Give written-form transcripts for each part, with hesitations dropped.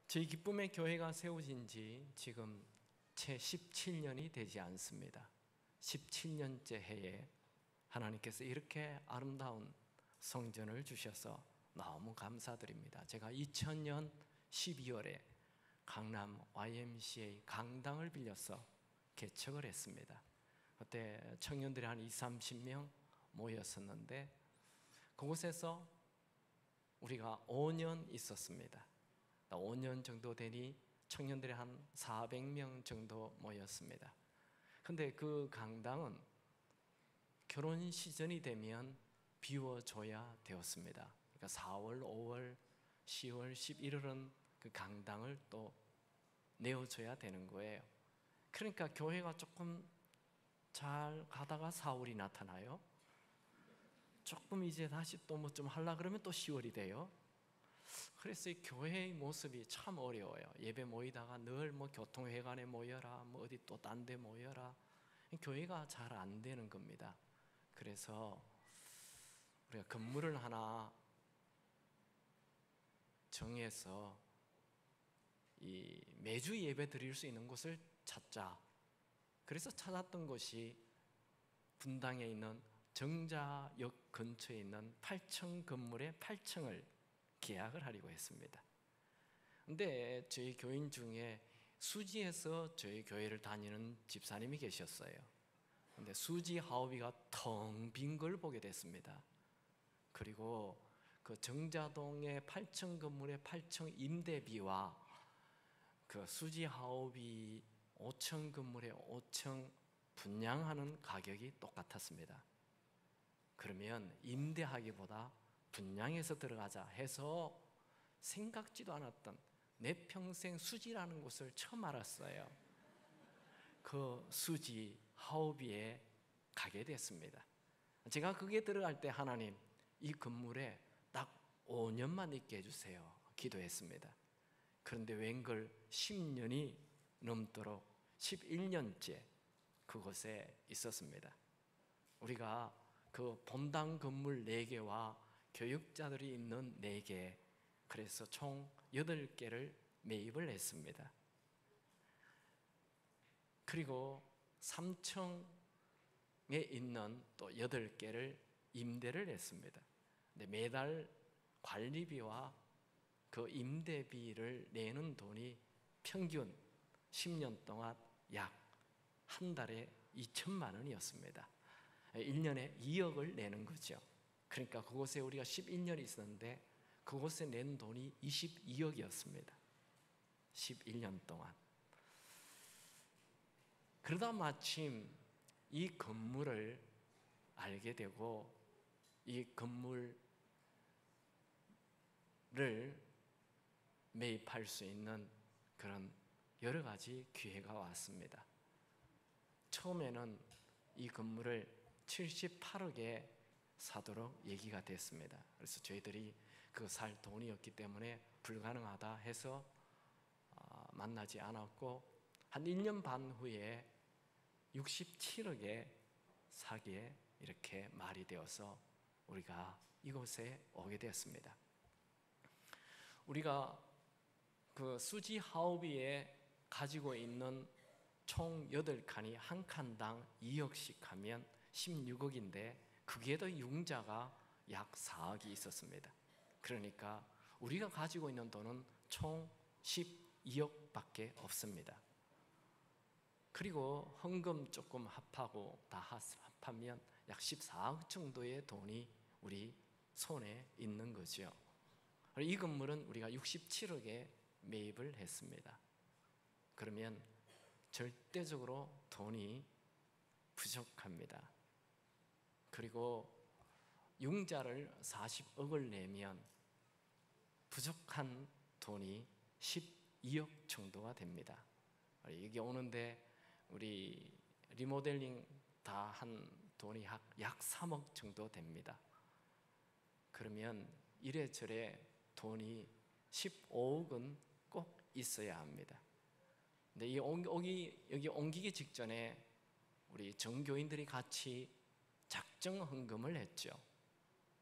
저희 기쁨의 교회가 세워진 지 지금 채 17년이 되지 않습니다. 17년째 해에 하나님께서 이렇게 아름다운 성전을 주셔서 너무 감사드립니다. 제가 2000년 12월에 강남 YMCA 강당을 빌려서 개척을 했습니다. 그때 청년들이 한 20-30명 모였었는데 그곳에서 우리가 5년 있었습니다. 5년 정도 되니 청년들이 한 400명 정도 모였습니다. 근데 그 강당은 결혼 시즌이 되면 비워줘야 되었습니다. 그러니까 4월, 5월, 10월, 11월은 그 강당을 또 내어줘야 되는 거예요. 그러니까 교회가 조금 잘 가다가 4월이 나타나요. 조금 이제 다시 또 뭐 좀 하려고 그러면 또 10월이 돼요. 그래서 이 교회의 모습이 참 어려워요. 예배 모이다가 늘 뭐 교통회관에 모여라, 뭐 어디 또 딴 데 모여라. 교회가 잘 안 되는 겁니다. 그래서 우리가 건물을 하나 정해서 이 매주 예배 드릴 수 있는 곳을 찾자. 그래서 찾았던 곳이 분당에 있는 정자역 근처에 있는 8층 건물의 8층을 계약을 하려고 했습니다. 근데 저희 교인 중에 수지에서 저희 교회를 다니는 집사님이 계셨어요. 근데 수지 하우비가 텅 빈 걸 보게 됐습니다. 그리고 그 정자동의 8층 건물의 8층 임대비와 그 수지 하우비 5층 건물의 5층 분양하는 가격이 똑같았습니다. 그러면 임대하기보다 분양해서 들어가자 해서 생각지도 않았던 내 평생 수지라는 곳을 처음 알았어요. 그 수지 하우비에 가게 됐습니다. 제가 거기에 들어갈 때 하나님 이 건물에 딱 5년만 있게 해주세요 기도했습니다. 그런데 웬걸 10년이 넘도록 11년째 그곳에 있었습니다. 우리가 그 본당 건물 4개와 교육자들이 있는 4개, 그래서 총 8개를 매입을 했습니다. 그리고 3층에 있는 또 8개를 임대를 했습니다. 근데 매달 관리비와 그 임대비를 내는 돈이 평균 10년 동안 약 한 달에 2천만 원이었습니다. 1년에 2억을 내는 거죠. 그러니까 그곳에 우리가 11년이 있었는데 그곳에 낸 돈이 22억이었습니다. 11년 동안. 그러다 마침 이 건물을 알게 되고 이 건물을 매입할 수 있는 그런 여러 가지 기회가 왔습니다. 처음에는 이 건물을 78억에 사도록 얘기가 됐습니다. 그래서 저희들이 그 살 돈이 없기 때문에 불가능하다 해서 만나지 않았고 한 1년 반 후에 67억에 사기에 이렇게 말이 되어서 우리가 이곳에 오게 되었습니다. 우리가 그 수지 하우비에 가지고 있는 총 8칸이 한 칸당 2억씩 하면 16억인데 거기에도 융자가 약 4억이 있었습니다. 그러니까 우리가 가지고 있는 돈은 총 12억밖에 없습니다. 그리고 헌금 조금 합하고 다 합하면 약 14억 정도의 돈이 우리 손에 있는 거죠. 이 건물은 우리가 67억에 매입을 했습니다. 그러면 절대적으로 돈이 부족합니다. 그리고 융자를 40억을 내면 부족한 돈이 12억 정도가 됩니다. 여기 오는데 우리 리모델링 다 한 돈이 약 3억 정도 됩니다. 그러면 이래저래 돈이 15억은 꼭 있어야 합니다. 근데 여기 옮기기 직전에 우리 정교인들이 같이 작정 헌금을 했죠.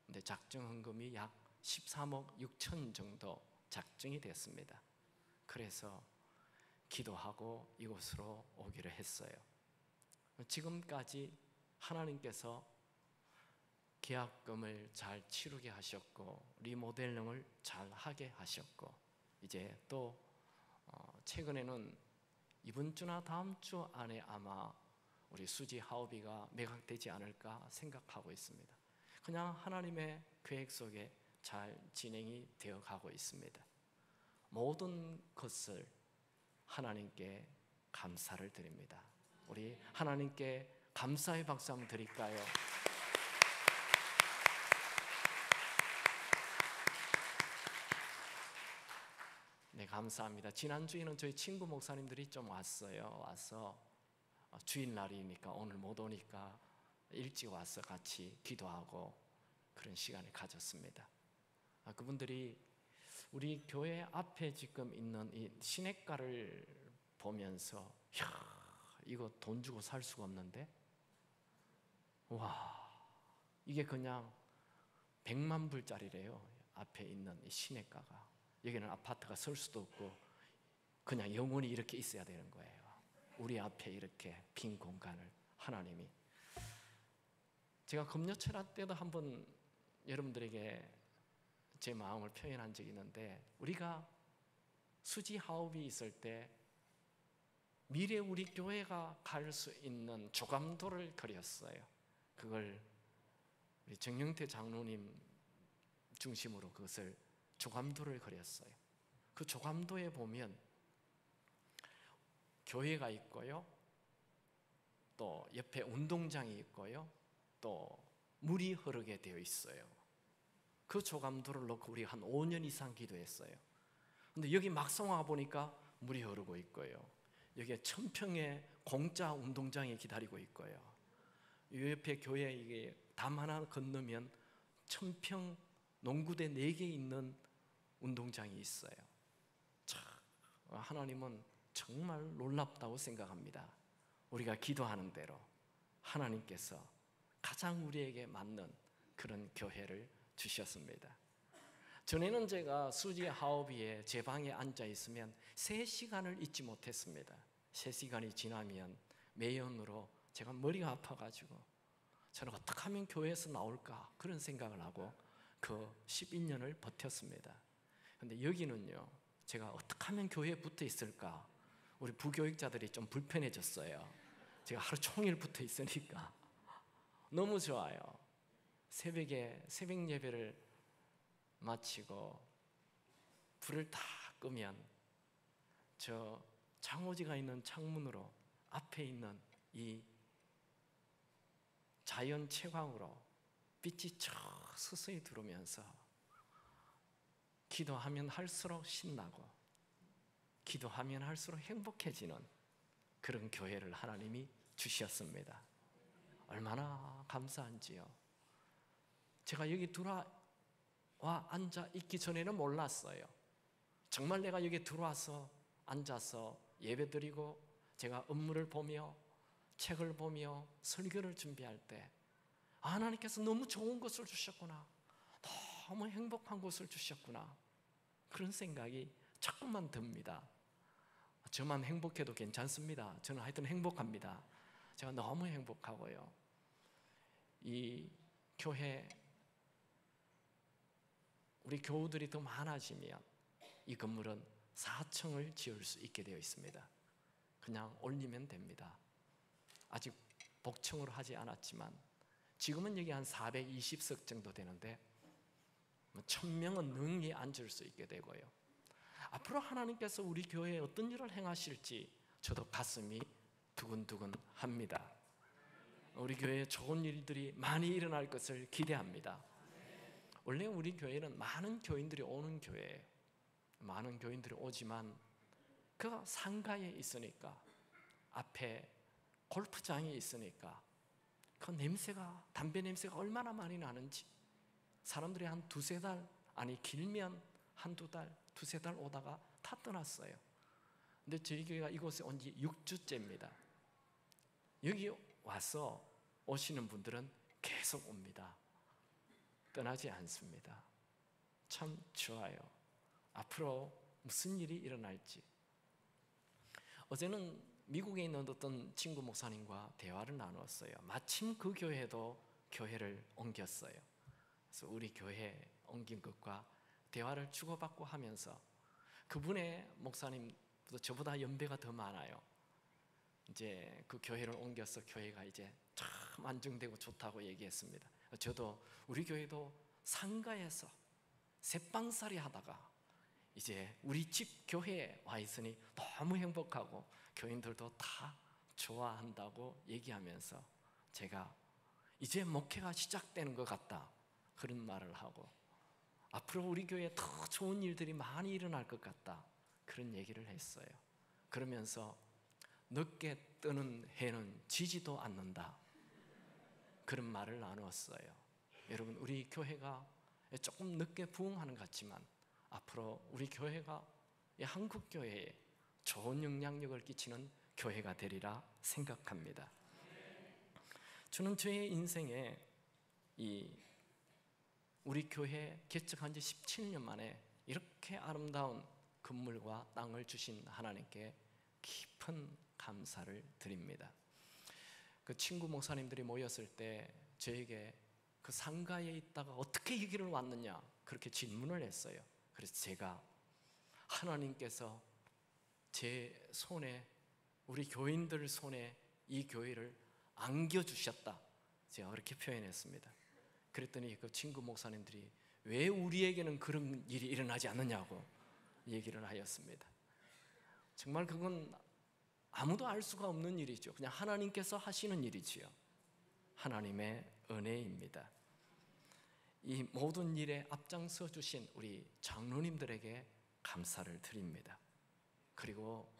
근데 작정 헌금이 약 13억 6천 정도 작정이 됐습니다. 그래서 기도하고 이곳으로 오기로 했어요. 지금까지 하나님께서 계약금을 잘 치르게 하셨고 리모델링을 잘 하게 하셨고, 이제 또 최근에는 이번 주나 다음 주 안에 아마 우리 수지 하우비가 매각되지 않을까 생각하고 있습니다. 그냥 하나님의 계획 속에 잘 진행이 되어 가고 있습니다. 모든 것을 하나님께 감사를 드립니다. 우리 하나님께 감사의 박수 한번 드릴까요? 네, 감사합니다. 지난주에는 저희 친구 목사님들이 좀 왔어요. 와서 주일날이니까 오늘 못 오니까 일찍 와서 같이 기도하고 그런 시간을 가졌습니다. 그분들이 우리 교회 앞에 지금 있는 이 시냇가를 보면서, 야, 이거 돈 주고 살 수가 없는데, 와, 이게 그냥 100만 불짜리래요. 앞에 있는 이 시냇가가. 여기는 아파트가 설 수도 없고 그냥 영원히 이렇게 있어야 되는 거예요. 우리 앞에 이렇게 빈 공간을 하나님이. 제가 금요철학 때도 한번 여러분들에게 제 마음을 표현한 적이 있는데, 우리가 수지 하업이 있을 때 미래 우리 교회가 갈 수 있는 조감도를 그렸어요. 그걸 우리 정영태 장로님 중심으로 그것을 조감도를 그렸어요. 그 조감도에 보면 교회가 있고요, 또 옆에 운동장이 있고요, 또 물이 흐르게 되어 있어요. 그 조감도를 놓고 우리 한 5년 이상 기도했어요. 근데 여기 막상 와 보니까 물이 흐르고 있고요, 여기에 1000평의 공짜 운동장이 기다리고 있고요, 이 옆에 교회 이게 담 하나 건너면 1000평 농구대 4개 있는 운동장이 있어요. 참, 하나님은 정말 놀랍다고 생각합니다. 우리가 기도하는 대로 하나님께서 가장 우리에게 맞는 그런 교회를 주셨습니다. 전에는 제가 수지 하우비에 제 방에 앉아 있으면 3시간을 잊지 못했습니다. 3시간이 지나면 매연으로 제가 머리가 아파가지고 저는 어떻게 하면 교회에서 나올까 그런 생각을 하고 그 11년을 버텼습니다. 근데 여기는요, 제가 어떻게 하면 교회에 붙어 있을까, 우리 부교육자들이 좀 불편해졌어요. 제가 하루 종일 붙어 있으니까 너무 좋아요. 새벽에 새벽 예배를 마치고 불을 다 끄면 저 창호지가 있는 창문으로 앞에 있는 이 자연 채광으로 빛이 저 서서히 들어오면서 기도하면 할수록 신나고 기도하면 할수록 행복해지는 그런 교회를 하나님이 주셨습니다. 얼마나 감사한지요. 제가 여기 들어와 앉아 있기 전에는 몰랐어요. 정말 내가 여기 들어와서 앉아서 예배드리고 제가 업무를 보며 책을 보며 설교를 준비할 때 하나님께서 너무 좋은 것을 주셨구나, 너무 행복한 것을 주셨구나, 그런 생각이 자꾸만 듭니다. 저만 행복해도 괜찮습니다. 저는 하여튼 행복합니다. 제가 너무 행복하고요. 이 교회 우리 교우들이 더 많아지면 이 건물은 4층을 지을 수 있게 되어 있습니다. 그냥 올리면 됩니다. 아직 복층으로 하지 않았지만 지금은 여기 한 420석 정도 되는데 1000명은 능히 앉을 수 있게 되고요. 앞으로 하나님께서 우리 교회에 어떤 일을 행하실지 저도 가슴이 두근두근 합니다. 우리 교회에 좋은 일들이 많이 일어날 것을 기대합니다. 원래 우리 교회는 많은 교인들이 오는 교회예요. 많은 교인들이 오지만 그 상가에 있으니까, 앞에 골프장이 있으니까 그 냄새가, 담배 냄새가 얼마나 많이 나는지 사람들이 한 2-3달, 아니 길면 한두 달, 2-3달 오다가 다 떠났어요. 근데 저희 교회가 이곳에 온 지 6주째입니다. 여기 와서 오시는 분들은 계속 옵니다. 떠나지 않습니다. 참 좋아요. 앞으로 무슨 일이 일어날지. 어제는 미국에 있는 어떤 친구 목사님과 대화를 나누었어요. 마침 그 교회도 교회를 옮겼어요. 그래서 우리 교회 옮긴 것과 대화를 주고받고 하면서 그분의 목사님도 저보다 연배가 더 많아요. 이제 그 교회를 옮겨서 교회가 이제 참 안정되고 좋다고 얘기했습니다. 저도 우리 교회도 상가에서 새빵살이 하다가 이제 우리 집 교회에 와 있으니 너무 행복하고 교인들도 다 좋아한다고 얘기하면서 제가 이제 목회가 시작되는 것 같다 그런 말을 하고 앞으로 우리 교회에 더 좋은 일들이 많이 일어날 것 같다 그런 얘기를 했어요. 그러면서 늦게 뜨는 해는 지지도 않는다 그런 말을 나누었어요. 여러분, 우리 교회가 조금 늦게 부흥하는 것 같지만 앞으로 우리 교회가 한국 교회에 좋은 영향력을 끼치는 교회가 되리라 생각합니다. 저는 저의 인생에 우리 교회 개척한 지 17년 만에 이렇게 아름다운 건물과 땅을 주신 하나님께 깊은 감사를 드립니다. 그 친구 목사님들이 모였을 때 저에게 그 상가에 있다가 어떻게 여기를 왔느냐 그렇게 질문을 했어요. 그래서 제가 하나님께서 제 손에, 우리 교인들 손에 이 교회를 안겨주셨다 제가 그렇게 표현했습니다. 그랬더니 그 친구 목사님들이 왜 우리에게는 그런 일이 일어나지 않느냐고 얘기를 하였습니다. 정말 그건 아무도 알 수가 없는 일이죠. 그냥 하나님께서 하시는 일이지요. 하나님의 은혜입니다. 이 모든 일에 앞장서 주신 우리 장로님들에게 감사를 드립니다. 그리고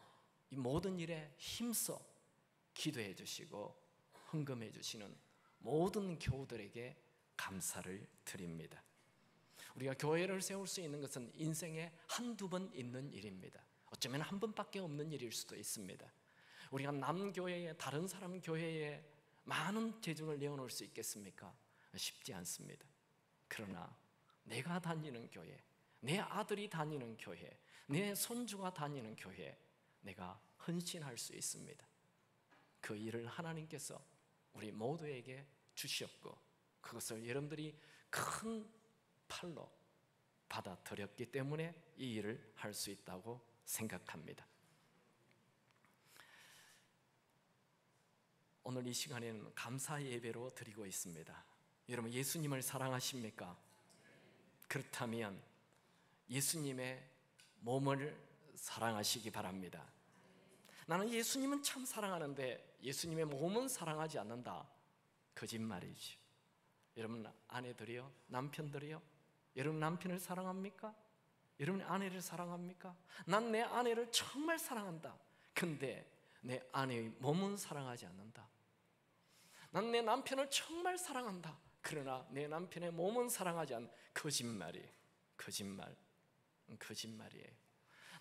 이 모든 일에 힘써 기도해 주시고 헌금해 주시는 모든 교우들에게 감사를 드립니다. 우리가 교회를 세울 수 있는 것은 인생에 한두 번 있는 일입니다. 어쩌면 한 번밖에 없는 일일 수도 있습니다. 우리가 남 교회에, 다른 사람 교회에 많은 재정을 내어놓을 수 있겠습니까? 쉽지 않습니다. 그러나 내가 다니는 교회, 내 아들이 다니는 교회, 내 손주가 다니는 교회에 내가 헌신할 수 있습니다. 그 일을 하나님께서 우리 모두에게 주셨고 그것을 여러분들이 큰 팔로 받아들였기 때문에 이 일을 할 수 있다고 생각합니다. 오늘 이 시간에는 감사 예배로 드리고 있습니다. 여러분, 예수님을 사랑하십니까? 그렇다면 예수님의 몸을 사랑하시기 바랍니다. 나는 예수님은 참 사랑하는데 예수님의 몸은 사랑하지 않는다. 거짓말이지. 여러분 아내들이요, 남편들이요, 여러분 남편을 사랑합니까? 여러분 아내를 사랑합니까? 난 내 아내를 정말 사랑한다. 근데 내 아내의 몸은 사랑하지 않는다. 난 내 남편을 정말 사랑한다. 그러나 내 남편의 몸은 사랑하지 않는 거짓말이에요. 거짓말이에요.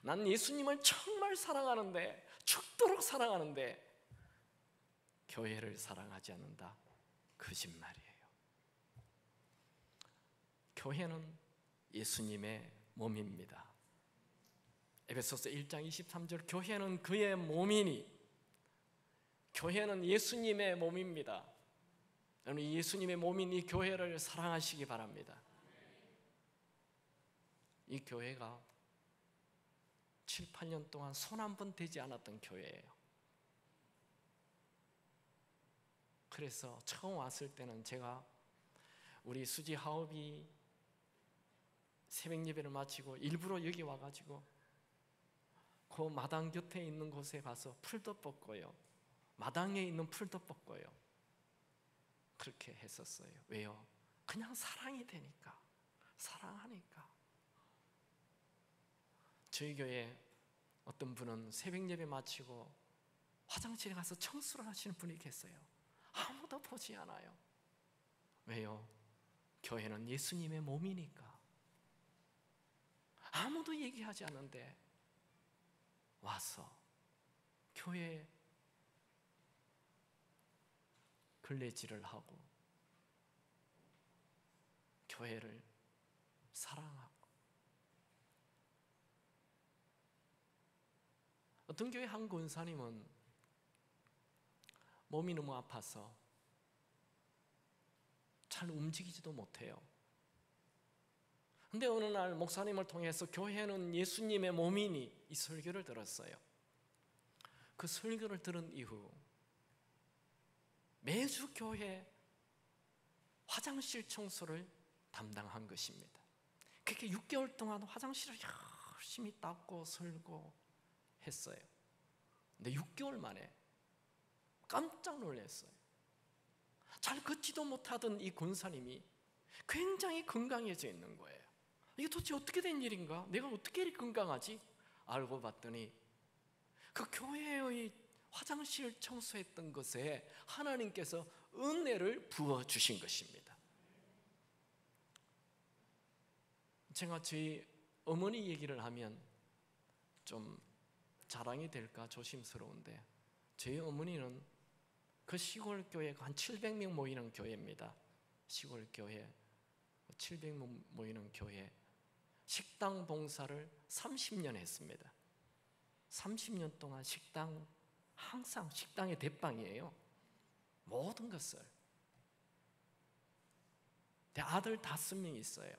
난 예수님을 정말 사랑하는데, 죽도록 사랑하는데 교회를 사랑하지 않는다. 거짓말이에요. 교회는 예수님의 몸입니다. 에베소서 1장 23절 교회는 그의 몸이니, 교회는 예수님의 몸입니다. 여러분, 예수님의 몸인 이 교회를 사랑하시기 바랍니다. 이 교회가 7, 8년 동안 손 한 번 대지 않았던 교회예요. 그래서 처음 왔을 때는 제가 우리 수지 하업이 새벽 예배를 마치고 일부러 여기 와가지고 그 마당 곁에 있는 곳에 가서 풀도 뽑고요, 마당에 있는 풀도 뽑고요, 그렇게 했었어요. 왜요? 그냥 사랑이 되니까, 사랑하니까. 저희 교회에 어떤 분은 새벽 예배 마치고 화장실에 가서 청소를 하시는 분이 계세요. 아무도 보지 않아요. 왜요? 교회는 예수님의 몸이니까. 아무도 얘기하지 않는데 와서 교회에 걸레질을 하고 교회를 사랑하고 어떤 교회 한 권사님은 몸이 너무 아파서 잘 움직이지도 못해요. 근데 어느 날 목사님을 통해서 교회는 예수님의 몸이니 이 설교를 들었어요. 그 설교를 들은 이후 매주 교회 화장실 청소를 담당한 것입니다. 그렇게 6개월 동안 화장실을 열심히 닦고 설고 했어요. 근데 6개월 만에 깜짝 놀랐어요. 잘 걷지도 못하던 이 권사님이 굉장히 건강해져 있는 거예요. 이게 도대체 어떻게 된 일인가? 내가 어떻게 이렇게 건강하지? 알고 봤더니 그 교회의 화장실 청소했던 것에 하나님께서 은혜를 부어주신 것입니다. 제가 저희 어머니 얘기를 하면 좀 자랑이 될까 조심스러운데, 저희 어머니는 그 시골 교회가 한 700명 모이는 교회입니다. 시골 교회 700명 모이는 교회 식당 봉사를 30년 했습니다. 30년 동안 식당, 항상 식당의 대빵이에요. 모든 것을. 아들 5명 있어요.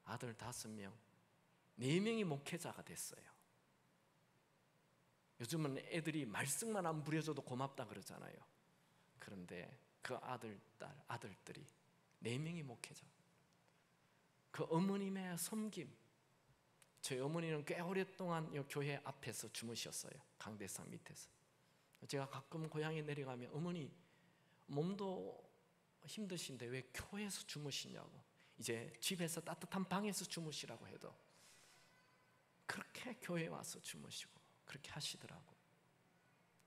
아들 5명, 4명이 목회자가 됐어요. 요즘은 애들이 말씀만 안 부려줘도 고맙다 그러잖아요. 그런데 그 아들, 딸, 아들들이 4명이 목회자. 그 어머님의 섬김. 저희 어머니는 꽤 오랫동안 이 교회 앞에서 주무셨어요. 강대상 밑에서. 제가 가끔 고향에 내려가면 어머니 몸도 힘드신데 왜 교회에서 주무시냐고, 이제 집에서 따뜻한 방에서 주무시라고 해도 그렇게 교회에 와서 주무시고 그렇게 하시더라고요.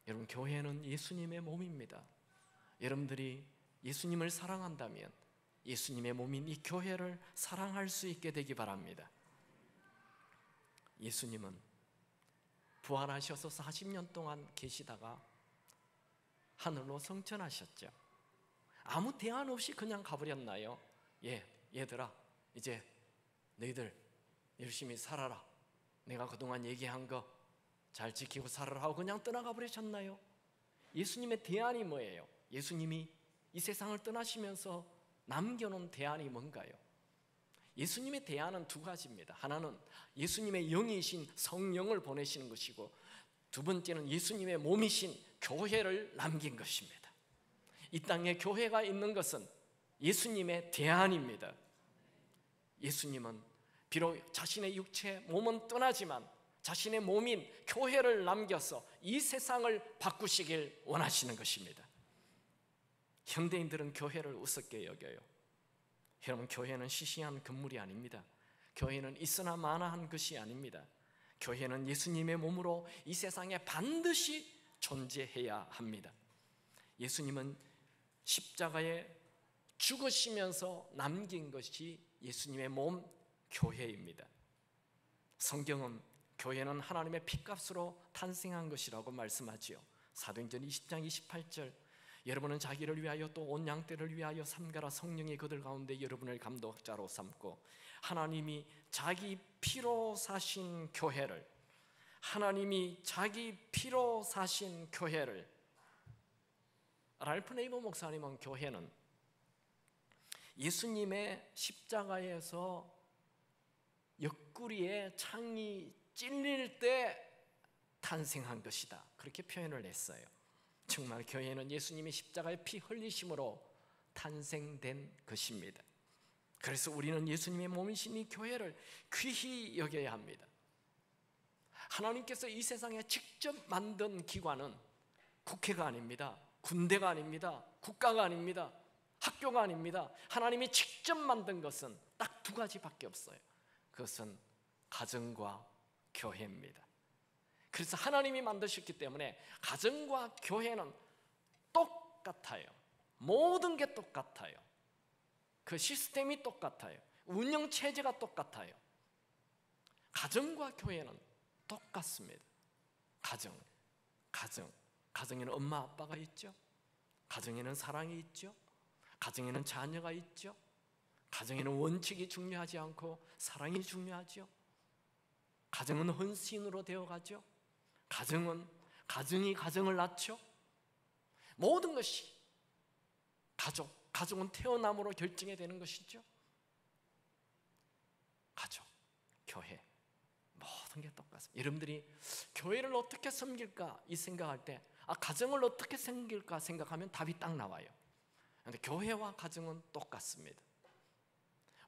여러분, 교회는 예수님의 몸입니다. 여러분들이 예수님을 사랑한다면 예수님의 몸인 이 교회를 사랑할 수 있게 되기 바랍니다. 예수님은 부활하셔서 40년 동안 계시다가 하늘로 성천하셨죠. 아무 대안 없이 그냥 가버렸나요? 얘들아, 이제 너희들 열심히 살아라, 내가 그동안 얘기한 거 잘 지키고 살아라 하고 그냥 떠나가 버리셨나요? 예수님의 대안이 뭐예요? 예수님이 이 세상을 떠나시면서 남겨놓은 대안이 뭔가요? 예수님의 대안은 2가지입니다. 하나는 예수님의 영이신 성령을 보내시는 것이고, 2번째는 예수님의 몸이신 교회를 남긴 것입니다. 이 땅에 교회가 있는 것은 예수님의 대안입니다. 예수님은 비록 자신의 육체 몸은 떠나지만 자신의 몸인 교회를 남겨서 이 세상을 바꾸시길 원하시는 것입니다. 현대인들은 교회를 우습게 여겨요. 여러분, 교회는 시시한 건물이 아닙니다. 교회는 있으나 마나한 것이 아닙니다. 교회는 예수님의 몸으로 이 세상에 반드시 존재해야 합니다. 예수님은 십자가에 죽으시면서 남긴 것이 예수님의 몸 교회입니다. 성경은 교회는 하나님의 피값으로 탄생한 것이라고 말씀하지요. 사도행전 20장 28절, 여러분은 자기를 위하여 또 온 양떼를 위하여 삼가라. 성령이 그들 가운데 여러분을 감독자로 삼고 하나님이 자기 피로 사신 교회를, 하나님이 자기 피로 사신 교회를, 랄프 네이버 목사님은 교회는 예수님의 십자가에서 옆구리에 창이 찔릴 때 탄생한 것이다, 그렇게 표현을 했어요. 정말 교회는 예수님이 십자가의 피 흘리심으로 탄생된 것입니다. 그래서 우리는 예수님의 몸이신 이 교회를 귀히 여겨야 합니다. 하나님께서 이 세상에 직접 만든 기관은 국회가 아닙니다. 군대가 아닙니다. 국가가 아닙니다. 학교가 아닙니다. 하나님이 직접 만든 것은 딱 2가지밖에 없어요. 그것은 가정과 교회입니다. 그래서 하나님이 만드셨기 때문에 가정과 교회는 똑같아요. 모든 게 똑같아요. 그 시스템이 똑같아요. 운영체제가 똑같아요. 가정과 교회는 똑같습니다. 가정에는 엄마 아빠가 있죠. 가정에는 사랑이 있죠. 가정에는 자녀가 있죠. 가정에는 원칙이 중요하지 않고 사랑이 중요하죠. 가정은 헌신으로 되어가죠. 가정이 가정을 낳죠. 모든 것이 가족은 태어남으로 결정이 되는 것이죠. 가족, 교회, 모든 게 똑같습니다. 여러분들이 교회를 어떻게 섬길까 이 생각할 때 가정을 어떻게 섬길까 생각하면 답이 딱 나와요. 그런데 교회와 가정은 똑같습니다.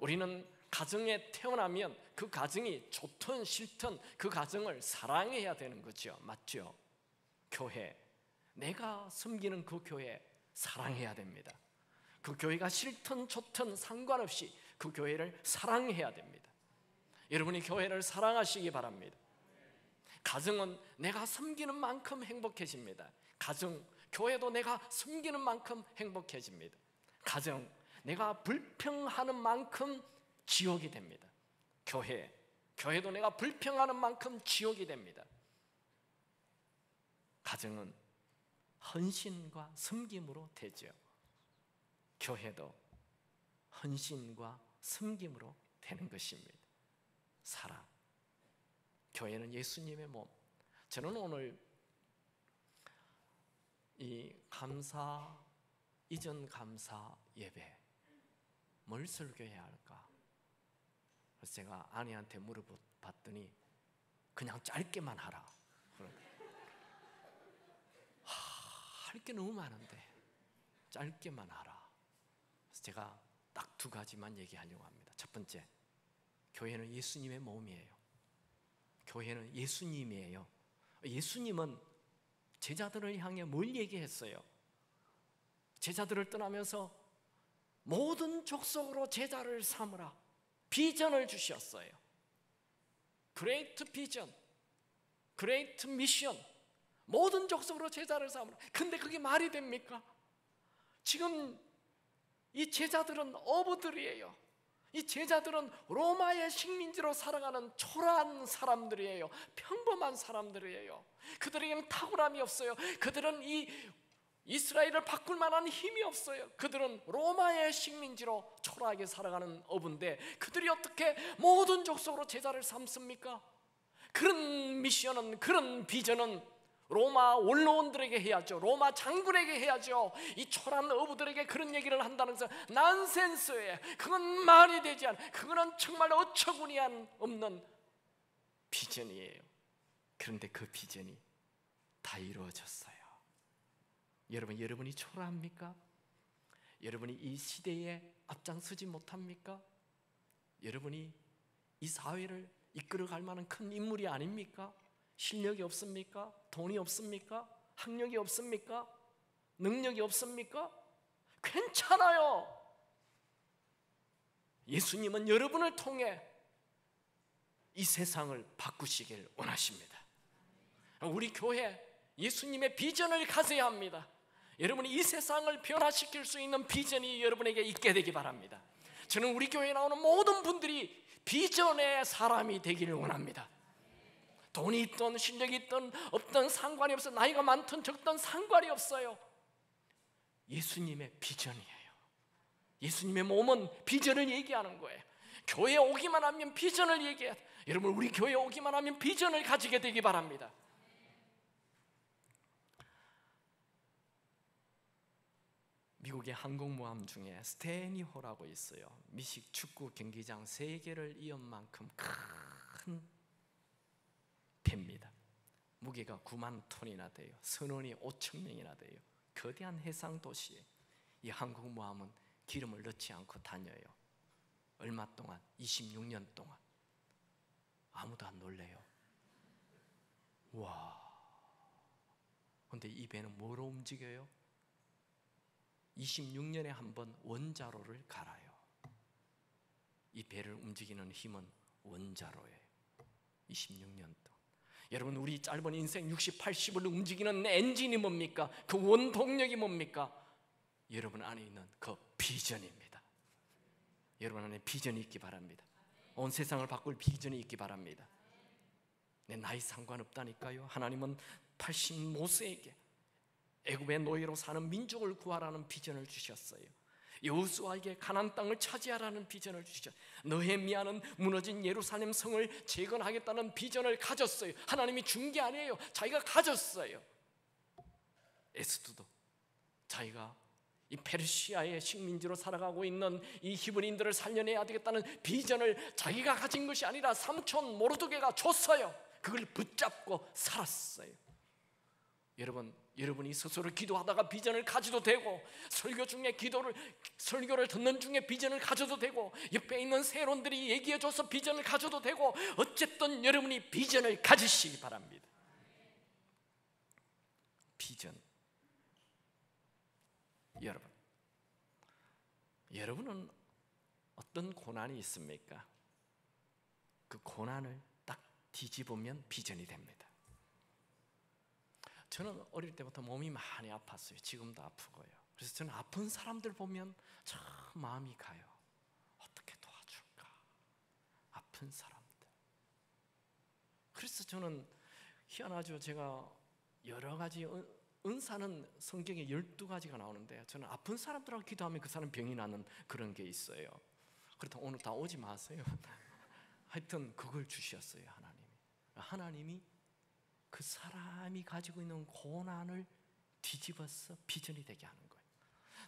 우리는 가정에 태어나면 그 가정이 좋든 싫든 그 가정을 사랑해야 되는 거죠. 맞죠? 교회, 내가 섬기는 그 교회 사랑해야 됩니다. 그 교회가 싫든 좋든 상관없이 그 교회를 사랑해야 됩니다. 여러분이 교회를 사랑하시기 바랍니다. 가정은 내가 섬기는 만큼 행복해집니다. 교회도 내가 섬기는 만큼 행복해집니다. 가정, 내가 불평하는 만큼 지옥이 됩니다. 교회도 내가 불평하는 만큼 지옥이 됩니다. 가정은 헌신과 섬김으로 되죠. 교회도 헌신과 섬김으로 되는 것입니다. 사랑. 교회는 예수님의 몸. 저는 오늘 이 이전 감사 예배 뭘 설교해야 할까? 그래서 제가 아내한테 물어봤더니 그냥 짧게만 하라. 할 게 너무 많은데 짧게만 하라. 그래서 제가 딱 2가지만 얘기하려고 합니다. 첫 번째, 교회는 예수님의 몸이에요. 교회는 예수님이에요. 예수님은 제자들을 향해 뭘 얘기했어요? 제자들을 떠나면서 모든 족속으로 제자를 삼으라 비전을 주셨어요. 그레이트 비전, 그레이트 미션, 모든 족속으로 제자를 삼으라. 근데 그게 말이 됩니까? 지금 이 제자들은 어부들이에요. 이 제자들은 로마의 식민지로 살아가는 초라한 사람들이에요. 평범한 사람들이에요. 그들에게는 탁월함이 없어요. 그들은 이 이스라엘을 바꿀 만한 힘이 없어요. 그들은 로마의 식민지로 초라하게 살아가는 어부인데 그들이 어떻게 모든 족속으로 제자를 삼습니까? 그런 미션은, 그런 비전은 로마 원로원들에게 해야죠. 로마 장군에게 해야죠. 이 초라한 어부들에게 그런 얘기를 한다는 것은 난센스예요. 그건 말이 되지 않아요. 그거는 정말 어처구니 없는 비전이에요. 그런데 그 비전이 다 이루어졌어요. 여러분이 초라합니까? 여러분이 이 시대에 앞장서지 못합니까? 여러분이 이 사회를 이끌어갈 만한 큰 인물이 아닙니까? 실력이 없습니까? 돈이 없습니까? 학력이 없습니까? 능력이 없습니까? 괜찮아요. 예수님은 여러분을 통해 이 세상을 바꾸시길 원하십니다. 우리 교회 예수님의 비전을 가져야 합니다. 여러분이 이 세상을 변화시킬 수 있는 비전이 여러분에게 있게 되기 바랍니다. 저는 우리 교회에 나오는 모든 분들이 비전의 사람이 되기를 원합니다. 돈이 있든 실력이 있든 없든 상관이 없어요. 나이가 많든 적든 상관이 없어요. 예수님의 비전이에요. 예수님의 몸은 비전을 얘기하는 거예요. 교회에 오기만 하면 비전을 얘기해야 돼요. 여러분, 우리 교회에 오기만 하면 비전을 가지게 되기 바랍니다. 미국의 항공모함 중에 스테니호라고 있어요. 미식 축구 경기장 3개를 이은 만큼 큰 배입니다. 무게가 9만 톤이나 돼요. 선원이 5천 명이나 돼요. 거대한 해상 도시에 이 항공모함은 기름을 넣지 않고 다녀요. 얼마 동안? 26년 동안. 아무도 안 놀래요. 와. 근데 이 배는 뭐로 움직여요? 26년에 한 번 원자로를 갈아요. 이 배를 움직이는 힘은 원자로예요. 26년 동안. 여러분, 우리 짧은 인생 60, 80을 움직이는 엔진이 뭡니까? 그 원동력이 뭡니까? 여러분 안에 있는 그 비전입니다. 여러분 안에 비전이 있기 바랍니다. 온 세상을 바꿀 비전이 있기 바랍니다. 내 나이 상관없다니까요. 하나님은 80 모세에게 애굽의 노예로 사는 민족을 구하라는 비전을 주셨어요. 여호수아에게 가나안 땅을 차지하라는 비전을 주시죠. 느헤미야는 무너진 예루살렘 성을 재건하겠다는 비전을 가졌어요. 하나님이 준 게 아니에요. 자기가 가졌어요. 에스더도 자기가 이 페르시아의 식민지로 살아가고 있는 이 히브리인들을 살려내야 되겠다는 비전을 자기가 가진 것이 아니라 삼촌 모르드게가 줬어요. 그걸 붙잡고 살았어요. 여러분이 스스로 기도하다가 비전을 가져도 되고, 설교 중에 설교를 듣는 중에 비전을 가져도 되고, 옆에 있는 세론들이 얘기해줘서 비전을 가져도 되고, 어쨌든 여러분이 비전을 가지시기 바랍니다. 비전. 여러분은 어떤 고난이 있습니까? 그 고난을 딱 뒤집으면 비전이 됩니다. 저는 어릴 때부터 몸이 많이 아팠어요. 지금도 아프고요. 그래서 저는 아픈 사람들 보면 참 마음이 가요. 어떻게 도와줄까? 아픈 사람들. 그래서 저는 희한하죠. 제가 여러 가지 은사는 성경에 12가지가 나오는데, 저는 아픈 사람들하고 기도하면 그 사람 병이 나는 그런 게 있어요. 그렇다고 오늘 다 오지 마세요. 하여튼 그걸 주셨어요. 하나님이 그 사람이 가지고 있는 고난을 뒤집어서 비전이 되게 하는 거예요.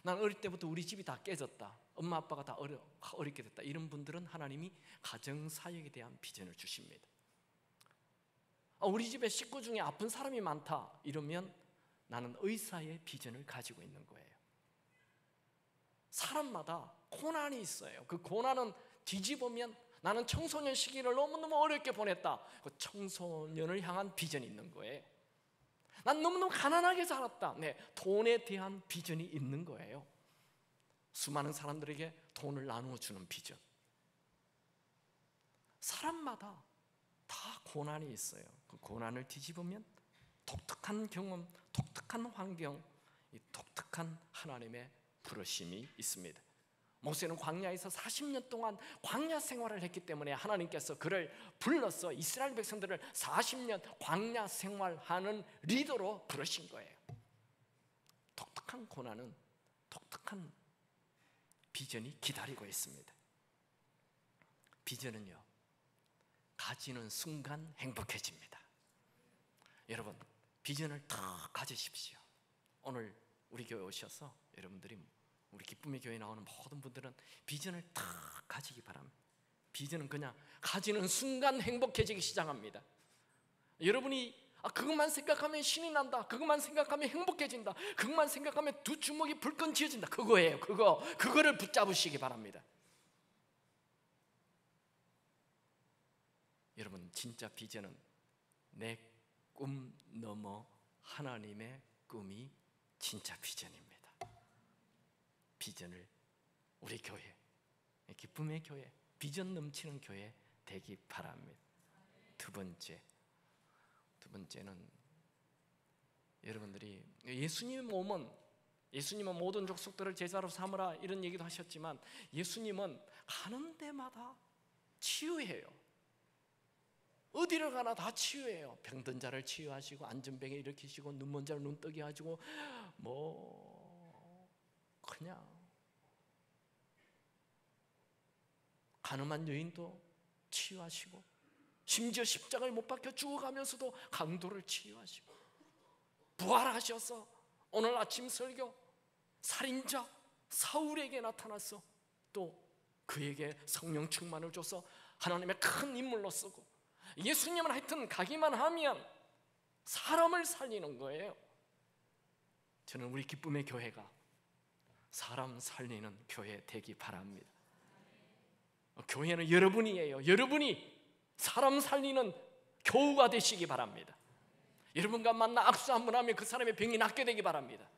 난 어릴 때부터 우리 집이 다 깨졌다, 엄마 아빠가 다 어렵게 됐다, 이런 분들은 하나님이 가정사역에 대한 비전을 주십니다. 우리 집에 식구 중에 아픈 사람이 많다 이러면 나는 의사의 비전을 가지고 있는 거예요. 사람마다 고난이 있어요. 그 고난은 뒤집으면 나는 청소년 시기를 너무너무 어렵게 보냈다, 그 청소년을 향한 비전이 있는 거예요. 난 너무너무 가난하게 살았다, 돈에 대한 비전이 있는 거예요. 수많은 사람들에게 돈을 나누어 주는 비전. 사람마다 다 고난이 있어요. 그 고난을 뒤집으면 독특한 경험, 독특한 환경, 이 독특한 하나님의 부르심이 있습니다. 모세는 광야에서 40년 동안 광야 생활을 했기 때문에 하나님께서 그를 불러서 이스라엘 백성들을 40년 광야 생활하는 리더로 부르신 거예요. 독특한 고난은 독특한 비전이 기다리고 있습니다. 비전은요, 가지는 순간 행복해집니다. 여러분, 비전을 다 가지십시오. 오늘 우리 교회 오셔서 여러분들이, 우리 기쁨의 교회에 나오는 모든 분들은 비전을 다 가지기 바랍니다. 비전은 그냥 가지는 순간 행복해지기 시작합니다. 여러분이 그것만 생각하면 신이 난다, 그것만 생각하면 행복해진다, 그것만 생각하면 두 주먹이 불끈 쥐어진다, 그거예요. 그거를 붙잡으시기 바랍니다. 여러분, 진짜 비전은 내 꿈 넘어 하나님의 꿈이 진짜 비전입니다. 비전을 우리 교회, 기쁨의 교회, 비전 넘치는 교회 되기 바랍니다. 두 번째는 여러분들이 예수님은 모든 족속들을 제자로 삼으라 이런 얘기도 하셨지만, 예수님은 가는 데마다 치유해요. 어디를 가나 다 치유해요. 병든 자를 치유하시고, 안전병에 일으키시고, 눈먼 자를 눈뜨게 하시고, 그냥 가늠한 여인도 치유하시고, 심지어 십자가에 못 박혀 죽어가면서도 강도를 치유하시고, 부활하셔서 오늘 아침 설교 살인자 사울에게 나타나서 또 그에게 성령 충만을 줘서 하나님의 큰 인물로 쓰고, 예수님은 하여튼 가기만 하면 사람을 살리는 거예요. 저는 우리 기쁨의 교회가 사람 살리는 교회 되기 바랍니다. 교회는 여러분이에요. 여러분이 사람 살리는 교우가 되시기 바랍니다. 여러분과 만나 악수 한번 하면 그 사람의 병이 낫게 되기 바랍니다.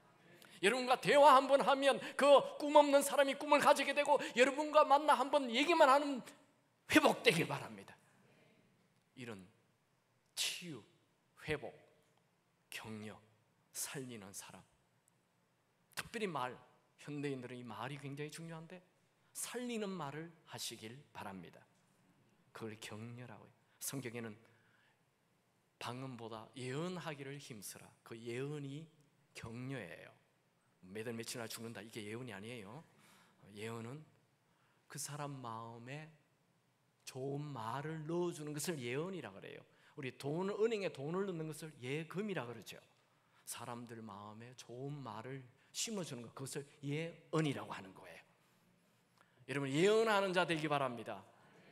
여러분과 대화 한번 하면 그 꿈 없는 사람이 꿈을 가지게 되고, 여러분과 만나 한번 얘기만 하면 회복되길 바랍니다. 이런 치유, 회복, 격려, 살리는 사람, 특별히 현대인들은 이 말이 굉장히 중요한데 살리는 말을 하시길 바랍니다. 그걸 격려라고 해요. 성경에는 방언보다 예언하기를 힘쓰라, 그 예언이 격려예요. 매달 며칠 날 죽는다, 이게 예언이 아니에요. 예언은 그 사람 마음에 좋은 말을 넣어주는 것을 예언이라고 그래요. 우리 은행에 돈을 넣는 것을 예금이라고 그러죠. 사람들 마음에 좋은 말을 심어주는 것, 그것을 예언이라고 하는 거예요. 여러분, 예언하는 자 되기 바랍니다.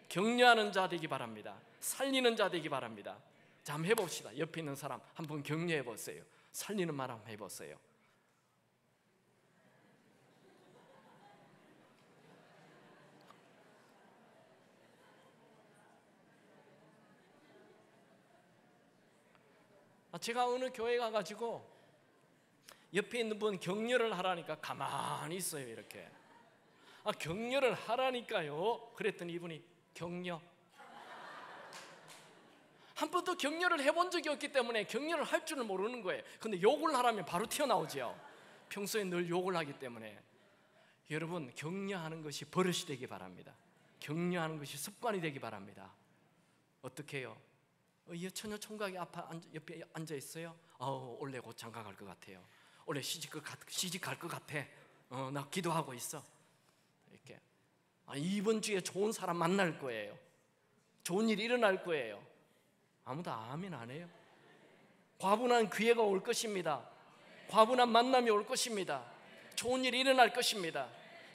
격려하는 자 되기 바랍니다. 살리는 자 되기 바랍니다. 자, 한번 해봅시다. 옆에 있는 사람 한번 격려해 보세요. 살리는 말 한번 해보세요. 제가 어느 교회 가가지고 옆에 있는 분 격려를 하라니까 가만히 있어요. 이렇게. 격려를 하라니까요. 그랬더니 이분이 격려. 한 번도 격려를 해본 적이 없기 때문에 격려를 할 줄은 모르는 거예요. 근데 욕을 하라면 바로 튀어나오죠. 평소에 늘 욕을 하기 때문에. 여러분, 격려하는 것이 버릇이 되기 바랍니다. 격려하는 것이 습관이 되기 바랍니다. 어떻게 해요? 처녀 총각이 옆에 앉아 있어요. 원래 곧 장가 갈 것 같아요. 원래 시집 갈 것 같아. 나 기도하고 있어. 이렇게. 이번 주에 좋은 사람 만날 거예요. 좋은 일이 일어날 거예요. 아무도 아멘 안 해요. 과분한 기회가 올 것입니다. 과분한 만남이 올 것입니다. 좋은 일이 일어날 것입니다.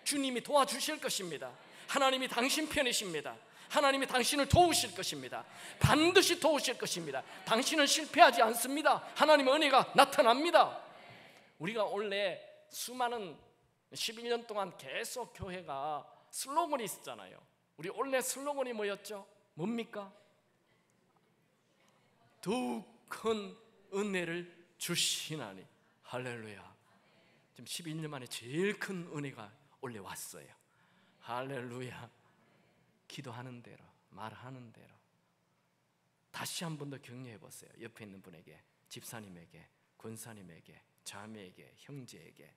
주님이 도와주실 것입니다. 하나님이 당신 편이십니다. 하나님이 당신을 도우실 것입니다. 반드시 도우실 것입니다. 당신은 실패하지 않습니다. 하나님의 은혜가 나타납니다. 우리가 원래 수많은 11년 동안 계속 교회가 슬로건이 있었잖아요. 우리 원래 슬로건이 뭐였죠? 뭡니까? 더욱 큰 은혜를 주시나니. 할렐루야. 지금 11년 만에 제일 큰 은혜가 원래 왔어요. 할렐루야. 기도하는 대로, 말하는 대로. 다시 한 번 더 격려해 보세요. 옆에 있는 분에게, 집사님에게, 권사님에게, 자매에게, 형제에게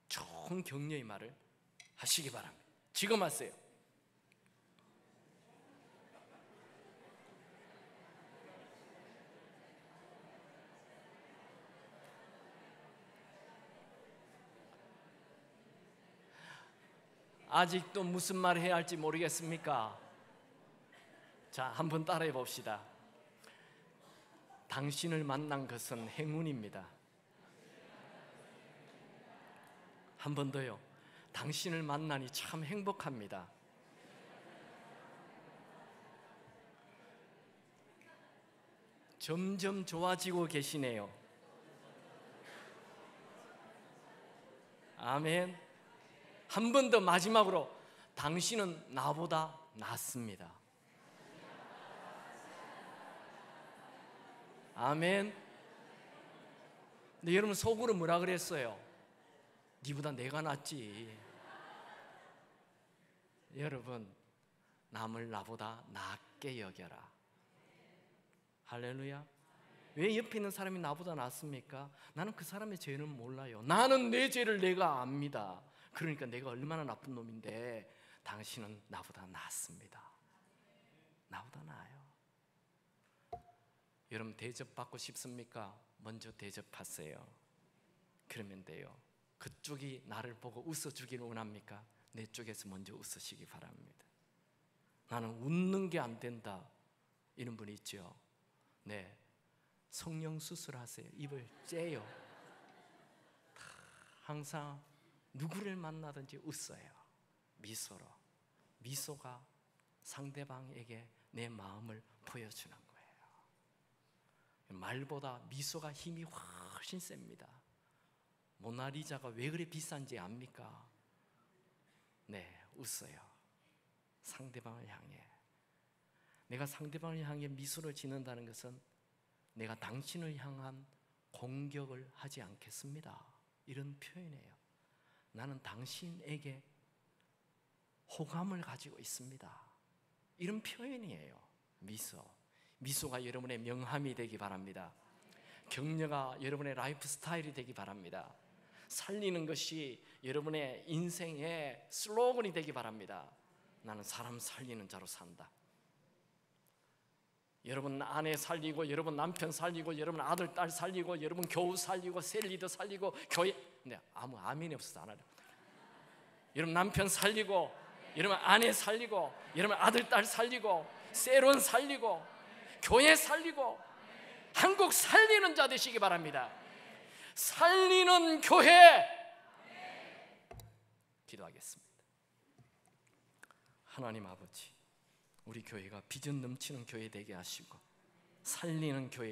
좋은 격려의 말을 하시기 바랍니다. 지금 하세요. 아직도 무슨 말 해야 할지 모르겠습니까? 자, 한번 따라해 봅시다. 당신을 만난 것은 행운입니다. 한 번 더요. 당신을 만나니 참 행복합니다. 점점 좋아지고 계시네요. 아멘. 한 번 더 마지막으로, 당신은 나보다 낫습니다. 아멘. 근데 여러분 속으로 뭐라 그랬어요? 니보다 내가 낫지. 여러분, 남을 나보다 낫게 여겨라. 할렐루야. 왜 옆에 있는 사람이 나보다 낫습니까? 나는 그 사람의 죄는 몰라요. 나는 내 죄를 내가 압니다. 그러니까 내가 얼마나 나쁜 놈인데 당신은 나보다 낫습니다. 나보다 나아요. 여러분, 대접받고 싶습니까? 먼저 대접하세요. 그러면 돼요. 그쪽이 나를 보고 웃어주기를 원합니까? 내 쪽에서 먼저 웃으시기 바랍니다. 나는 웃는 게 안 된다, 이런 분이 있죠. 네, 성령 수술하세요. 입을 째요. 항상 누구를 만나든지 웃어요. 미소로. 미소가 상대방에게 내 마음을 보여주는 거예요. 말보다 미소가 힘이 훨씬 셉니다. 모나리자가 왜 그리 비싼지 압니까? 네, 웃어요. 상대방을 향해. 내가 상대방을 향해 미소를 짓는다는 것은 내가 당신을 향한 공격을 하지 않겠습니다, 이런 표현이에요. 나는 당신에게 호감을 가지고 있습니다, 이런 표현이에요. 미소가 여러분의 명함이 되기 바랍니다. 격려가 여러분의 라이프 스타일이 되기 바랍니다. 살리는 것이 여러분의 인생의 슬로건이 되기 바랍니다. 나는 사람 살리는 자로 산다. 여러분 아내 살리고, 여러분 남편 살리고, 여러분 아들 딸 살리고, 여러분 교우 살리고, 셀리더 살리고, 교회. 네, 아무 아멘이 없어서 안 하려. 여러분 남편 살리고, 여러분 아내 살리고, 여러분 아들 딸 살리고, 세론 살리고, 교회 살리고, 한국 살리는 자 되시기 바랍니다. 살리는 교회 기도하겠습니다. 하나님 아버지, 우리 교회가 비전 넘치는 교회 되게 하시고 살리는 교회